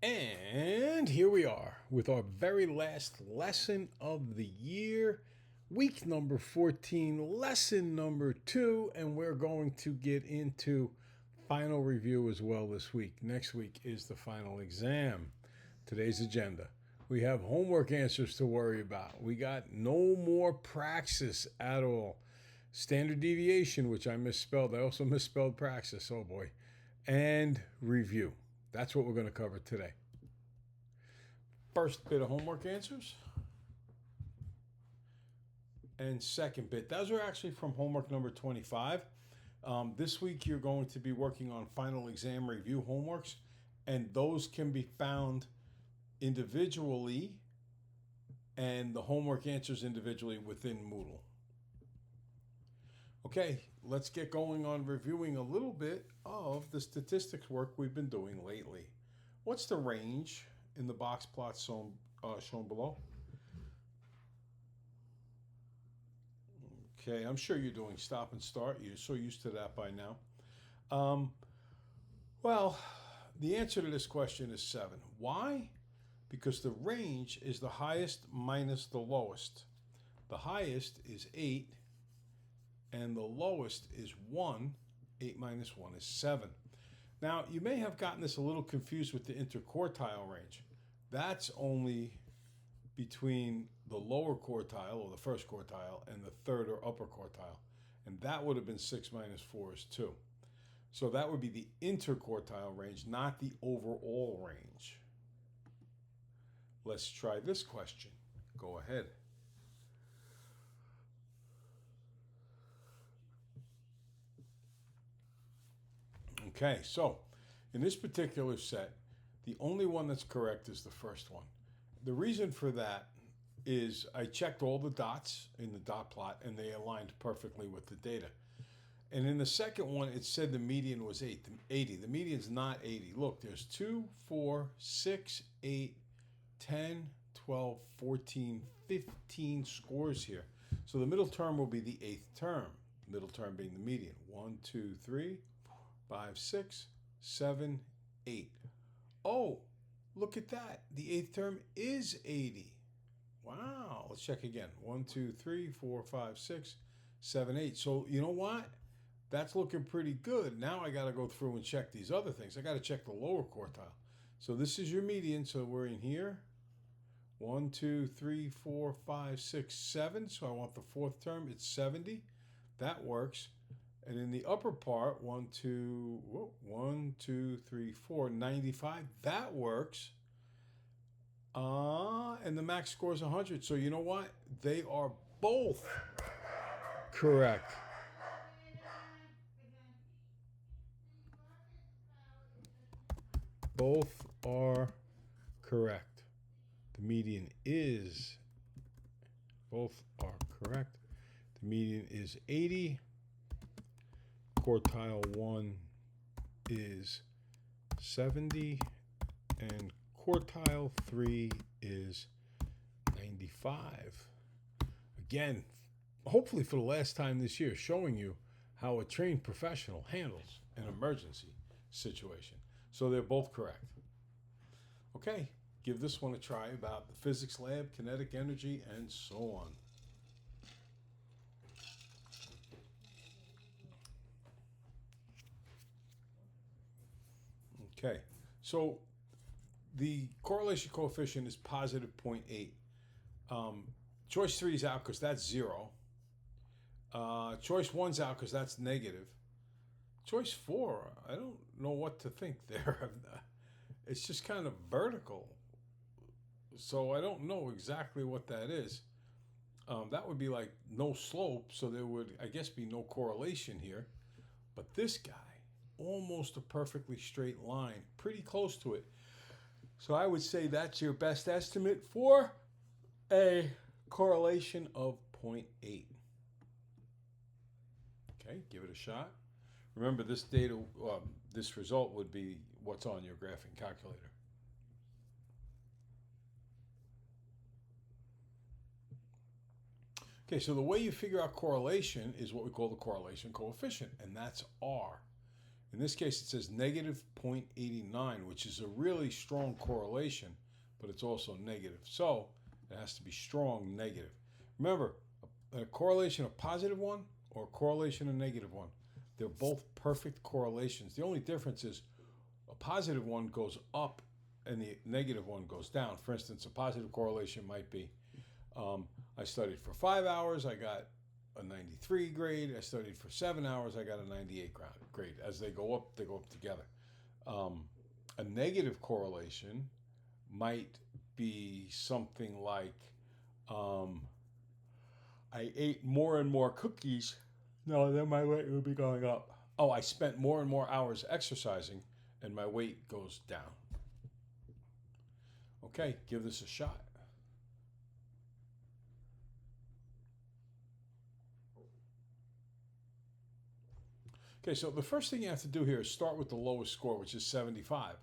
And here we are with our very last lesson of the year, week number 14, lesson number 2, and we're going to get into final review as well this week. Next week is the final exam. Today's agenda. We have homework answers to worry about. We got no more praxis at all. Standard deviation, which I misspelled. I also misspelled praxis. Oh boy. And review. That's what we're going to cover today. First bit of homework answers. And second bit. Those are actually from homework number 25. This week you're going to be working on final exam review homeworks. And those can be found individually and the homework answers individually within Moodle. Okay, let's get going on reviewing a little bit of the statistics work we've been doing lately. What's the range in the box plot shown below? Okay, I'm sure you're doing stop and start. You're so used to that by now. Well, the answer to this question is 7. Why? Because the range is the highest minus the lowest. The highest is 8. And the lowest is 1. 8 minus 1 is 7. Now, you may have gotten this a little confused with the interquartile range. That's only between the lower quartile, or the first quartile, and the third or upper quartile. And that would have been 6 minus 4 is 2. So that would be the interquartile range, not the overall range. Let's try this question. Go ahead. Okay, so in this particular set, the only one that's correct is the first one. The reason for that is I checked all the dots in the dot plot and they aligned perfectly with the data. And in the second one, it said the median was 80. The median's not 80. Look, there's 2, 4, 6, 8, 10, 12, 14, 15 scores here. So the middle term will be the 8th term. Middle term being the median. 1, 2, 3, 5, 6, 7, 8. Oh, look at that. The 8th term is 80. Wow. Let's check again. 1, 2, 3, 4, 5, 6, 7, 8. So you know what? That's looking pretty good. Now I got to go through and check these other things. I got to check the lower quartile. So this is your median. So we're in here. 1, 2, 3, 4, 5, 6, 7. So I want the 4th term. It's 70. That works. And in the upper part, 1, 2, 3, 4, 95. That works. And the max score is 100. So you know what? They are both correct. Both are correct. The median is, both are correct. The median is 80. Quartile 1 is 70. And quartile 3 is 95. Again, hopefully for the last time this year, showing you how a trained professional handles an emergency situation. So they're both correct. Okay, give this one a try about the physics lab, kinetic energy, and so on. Okay, so the correlation coefficient is positive 0.8. Choice 3 is out because that's 0. Choice 1's out because that's negative. Choice 4, I don't know what to think there. It's just kind of vertical. So I don't know exactly what that is. That would be like no slope, so there would, I guess, be no correlation here. But this guy, almost a perfectly straight line, pretty close to it. So I would say that's your best estimate for a correlation of 0.8. Okay, give it a shot. Remember, this data, this result would be what's on your graphing calculator. Okay, so the way you figure out correlation is what we call the correlation coefficient, and that's R. In this case, it says negative 0.89, which is a really strong correlation, but it's also negative. So it has to be strong negative. Remember, a correlation of positive 1 or a correlation of negative 1, they're both perfect correlations. The only difference is a positive 1 goes up and the negative 1 goes down. For instance, a positive correlation might be I studied for 5 hours, I got a 93 grade. I studied for 7 hours, I got a 98 grade. As they go up together. A negative correlation might be something like I ate more and more cookies. No, then my weight would be going up. Oh, I spent more and more hours exercising and my weight goes down. Okay, give this a shot. Okay, so the first thing you have to do here is start with the lowest score, which is 75.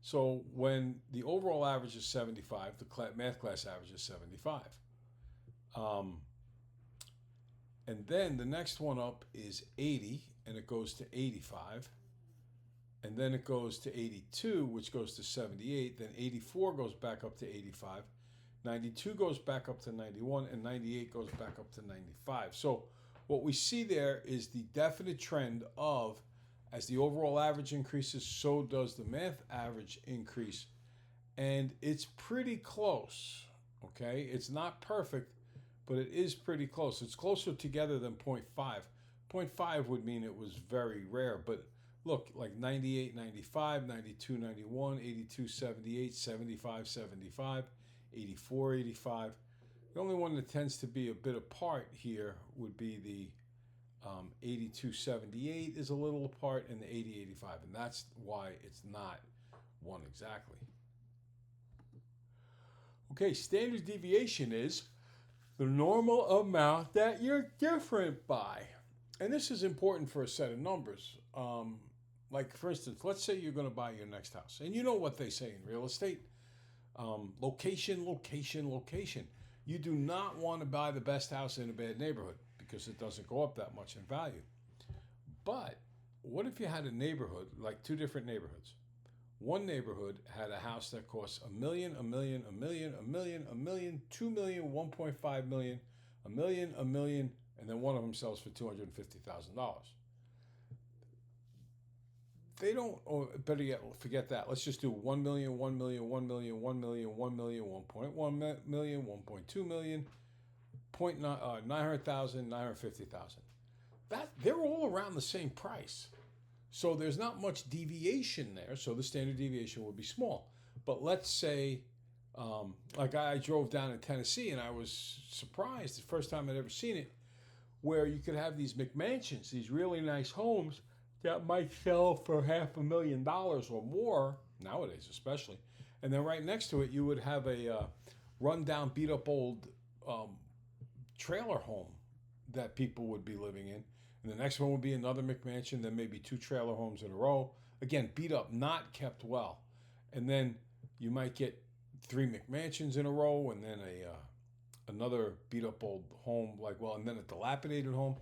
So when the overall average is 75, the math class average is 75. And then the next one up is 80, and it goes to 85. And then it goes to 82, which goes to 78. Then 84 goes back up to 85. 92 goes back up to 91, and 98 goes back up to 95. So what we see there is the definite trend of as the overall average increases, so does the math average increase. And it's pretty close, okay? It's not perfect, but it is pretty close. It's closer together than 0.5. 0.5 would mean it was very rare, but look, like 98, 95, 92, 91, 82, 78, 75, 75, 84, 85. The only one that tends to be a bit apart here would be the 8278 is a little apart, and the 8085, and that's why it's not one exactly. Okay, standard deviation is the normal amount that you're different by. And this is important for a set of numbers. Like, for instance, let's say you're going to buy your next house. And you know what they say in real estate. Location, location, location. You do not want to buy the best house in a bad neighborhood because it doesn't go up that much in value. But what if you had a neighborhood, like two different neighborhoods? One neighborhood had a house that costs $1 million, $1 million, $1 million, $1 million, $1 million, $2 million, $1.5 million, $1 million, $1 million, and then one of them sells for $250,000. They don't, or better yet, forget that. Let's just do 1 million, 1 million, 1 million, 1 million, 1 million, 1.1 million, 1.2 million, 900,000, 950,000. They're all around the same price. So there's not much deviation there. So the standard deviation would be small. But let's say, like I drove down in Tennessee and I was surprised the first time I'd ever seen it, where you could have these McMansions, these really nice homes that might sell for $500,000 or more, nowadays especially. And then right next to it, you would have a run-down, beat-up old trailer home that people would be living in. And the next one would be another McMansion, then maybe two trailer homes in a row. Again, beat up, not kept well. And then you might get 3 McMansions in a row, and then another beat-up old home, and then a dilapidated home.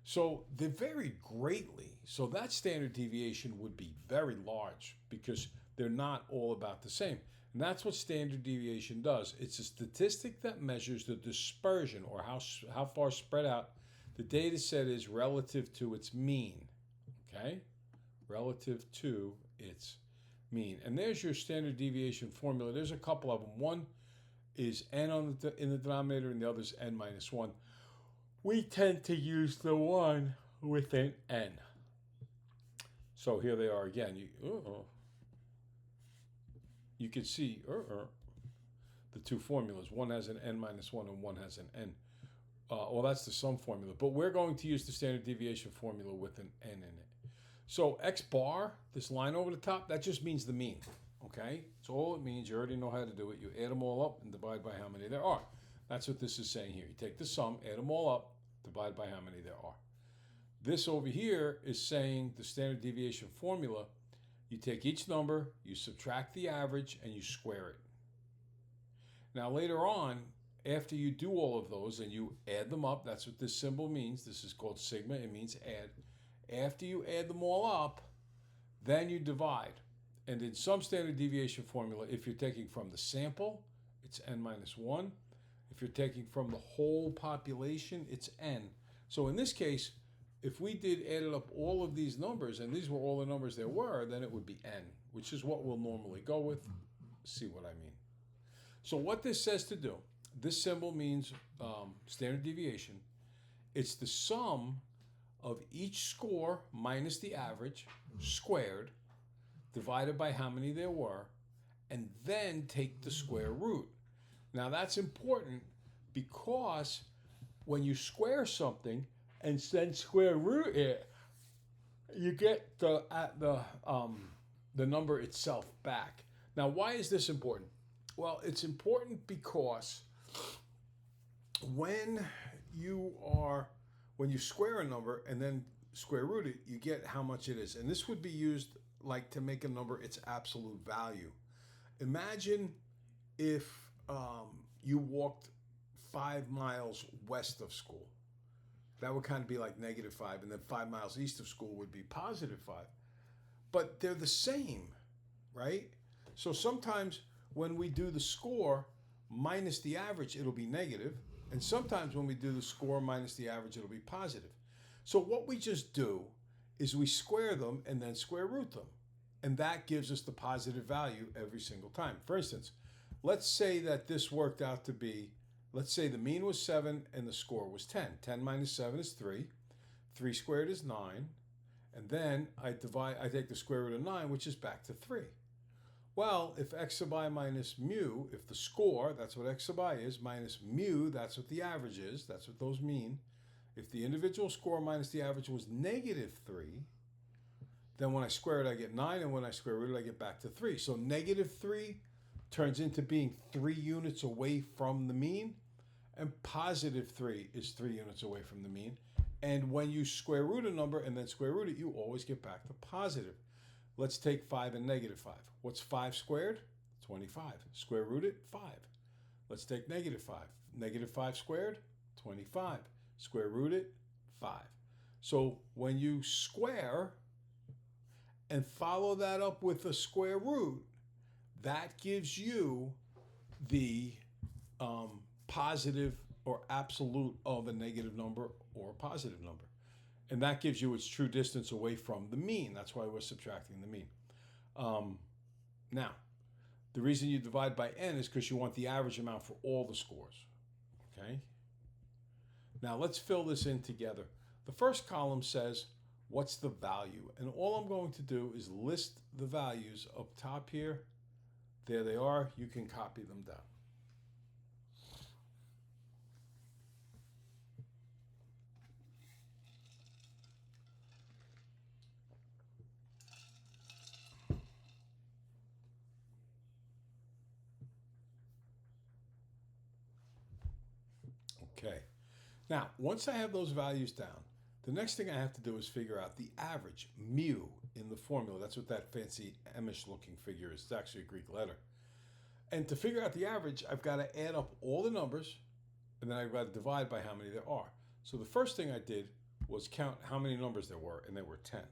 So they vary greatly. So that standard deviation would be very large because they're not all about the same. And that's what standard deviation does. It's a statistic that measures the dispersion, or how far spread out the data set is relative to its mean. Okay? Relative to its mean. And there's your standard deviation formula. There's a couple of them. One is n in the denominator, and the other is n minus 1. We tend to use the one with an n. So here they are again. You can see the two formulas. One has an n minus 1 and one has an n. Well, that's the sum formula. But we're going to use the standard deviation formula with an n in it. So x bar, this line over the top, that just means the mean. Okay? So all it means, you already know how to do it. You add them all up and divide by how many there are. That's what this is saying here. You take the sum, add them all up, divide by how many there are. This over here is saying the standard deviation formula. You take each number, you subtract the average, and you square it. Now later on, after you do all of those and you add them up, that's what this symbol means. This is called sigma. It means add. After you add them all up, Then you divide. And in some standard deviation formula, if you're taking from the sample, it's n minus 1. If you're taking from the whole population, it's n. So in this case, if we added up all of these numbers, and these were all the numbers there were, then it would be n, which is what we'll normally go with. See what I mean? So what this says to do, this symbol means standard deviation. It's the sum of each score minus the average squared, divided by how many there were, and then take the square root. Now that's important because when you square something and then square root it, you get the number itself back. Now, why is this important? Well, it's important because when you square a number and then square root it, you get how much it is. And this would be used like to make a number its absolute value. Imagine if you walked 5 miles west of school. That would kind of be like -5, and then 5 miles east of school would be +5. But they're the same, right? So sometimes when we do the score minus the average, it'll be negative. And sometimes when we do the score minus the average, it'll be positive. So what we just do is we square them and then square root them. And that gives us the positive value every single time. For instance, let's say that this worked out to be, let's say the mean was 7 and the score was 10. 10 minus 7 is 3. 3 squared is 9. And then I take the square root of 9, which is back to 3. Well, if x sub I minus mu, if the score, that's what x sub I is, minus mu, that's what the average is, that's what those mean. If the individual score minus the average was -3, then when I square it, I get 9, and when I square root it, I get back to 3. So -3 turns into being 3 units away from the mean, and +3 is 3 units away from the mean. And when you square root a number and then square root it, you always get back to positive. Let's take 5 and -5. What's 5 squared? 25. Square root it, 5. Let's take -5. -5 squared, 25. Square root it, 5. So when you square and follow that up with a square root, that gives you the positive or absolute of a negative number or a positive number. And that gives you its true distance away from the mean. That's why we're subtracting the mean. Now, the reason you divide by n is because you want the average amount for all the scores. Okay? Now, let's fill this in together. The first column says, what's the value? And all I'm going to do is list the values up top here. There they are. You can copy them down. Okay. Now, once I have those values down, the next thing I have to do is figure out the average, mu, in the formula. That's what that fancy Amish looking figure is. It's actually a Greek letter. And to figure out the average, I've got to add up all the numbers, and then I've got to divide by how many there are. So the first thing I did was count how many numbers there were, and there were 10.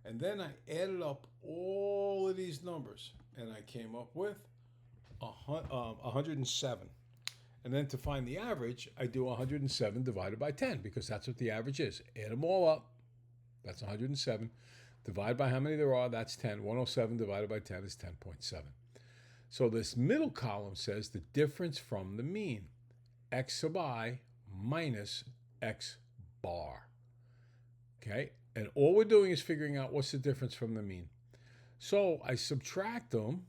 And then I added up all of these numbers, and I came up with 107. And then to find the average, I do 107 divided by 10, because that's what the average is. Add them all up. That's 107. Divide by how many there are, that's 10. 107 divided by 10 is 10.7. So this middle column says the difference from the mean, x sub I minus x bar. Okay? And all we're doing is figuring out what's the difference from the mean. So I subtract them,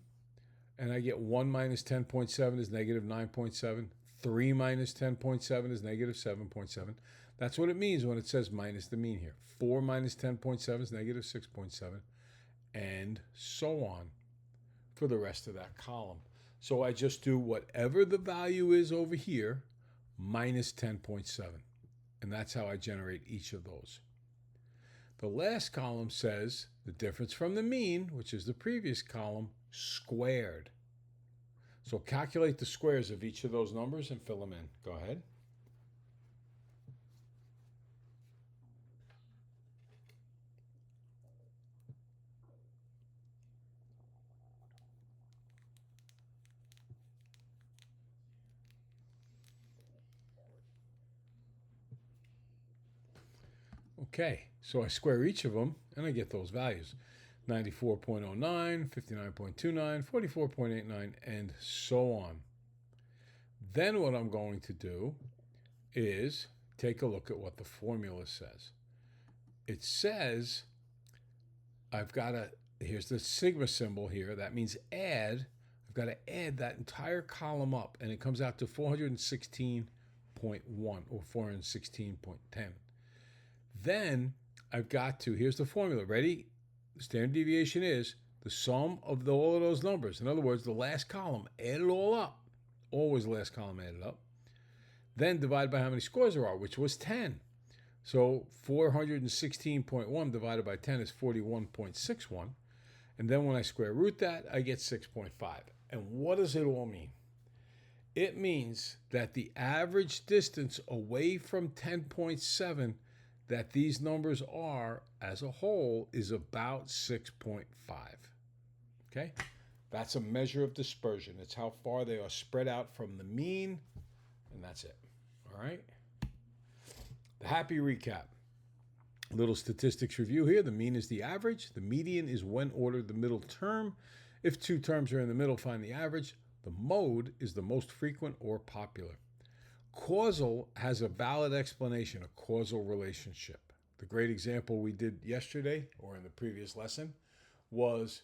and I get 1 minus 10.7 is negative 9.7. 3 minus 10.7 is negative 7.7. That's what it means when it says minus the mean here. 4 minus 10.7 is negative 6.7, and so on for the rest of that column. So I just do whatever the value is over here minus 10.7, and that's how I generate each of those. The last column says the difference from the mean, which is the previous column, squared. So calculate the squares of each of those numbers and fill them in. Go ahead. Okay, so I square each of them and I get those values. 94.09, 59.29, 44.89, and so on. Then what I'm going to do is take a look at what the formula says. It says here's the sigma symbol here. That means add. I've got to add that entire column up, and it comes out to 416.1 or 416.10. Then I've got to, here's the formula. Ready? The standard deviation is the sum of all of those numbers. In other words, the last column, add it all up. Always the last column added up. Then divide by how many scores there are, which was 10. So 416.1 divided by 10 is 41.61. And then when I square root that, I get 6.5. And what does it all mean? It means that the average distance away from 10.7 that these numbers are as a whole is about 6.5. Okay? That's a measure of dispersion. It's how far they are spread out from the mean, and that's it. All right? The happy recap. A little statistics review here. The mean is the average. The median is when ordered the middle term. If two terms are in the middle, find the average. The mode is the most frequent or popular. Causal has a valid explanation, a causal relationship. The great example we did yesterday or in the previous lesson was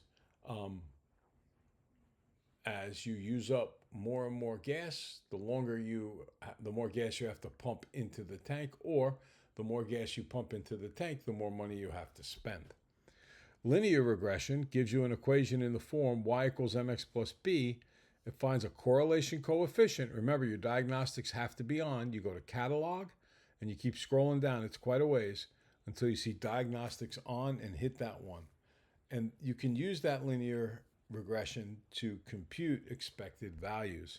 as you use up more and more gas, the more gas you have to pump into the tank, or the more gas you pump into the tank, the more money you have to spend. Linear regression gives you an equation in the form y equals mx plus b. It finds a correlation coefficient. Remember, your diagnostics have to be on. You go to catalog and you keep scrolling down. It's quite a ways until you see diagnostics on and hit that one. And you can use that linear regression to compute expected values.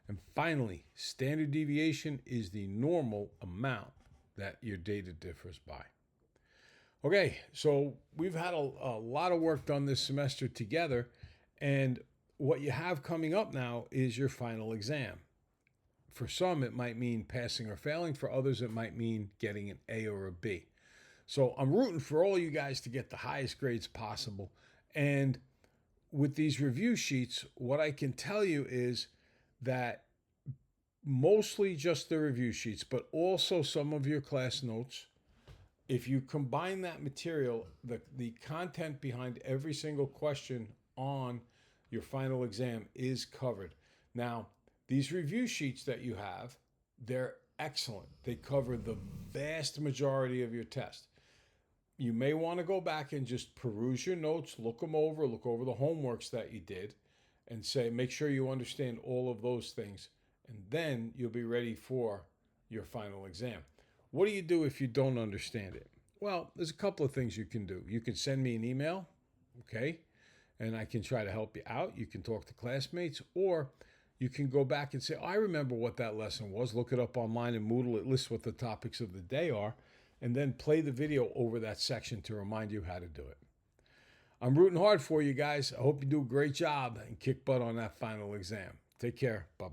And finally, standard deviation is the normal amount that your data differs by. Okay, so we've had a lot of work done this semester together, and what you have coming up now is your final exam. For some, it might mean passing or failing. For others, it might mean getting an A or a B. So I'm rooting for all you guys to get the highest grades possible. And with these review sheets, what I can tell you is that mostly just the review sheets, but also some of your class notes, if you combine that material, the content behind every single question on your final exam is covered. Now, these review sheets that you have, they're excellent. They cover the vast majority of your test. You may want to go back and just peruse your notes, look over the homeworks that you did, and make sure you understand all of those things, and then you'll be ready for your final exam. What do you do if you don't understand it? Well, there's a couple of things you can do. You can send me an email, okay, and I can try to help you out. You can talk to classmates, or you can go back and say, I remember what that lesson was. Look it up online in Moodle. It lists what the topics of the day are, and then play the video over that section to remind you how to do it. I'm rooting hard for you guys. I hope you do a great job and kick butt on that final exam. Take care. Bye-bye.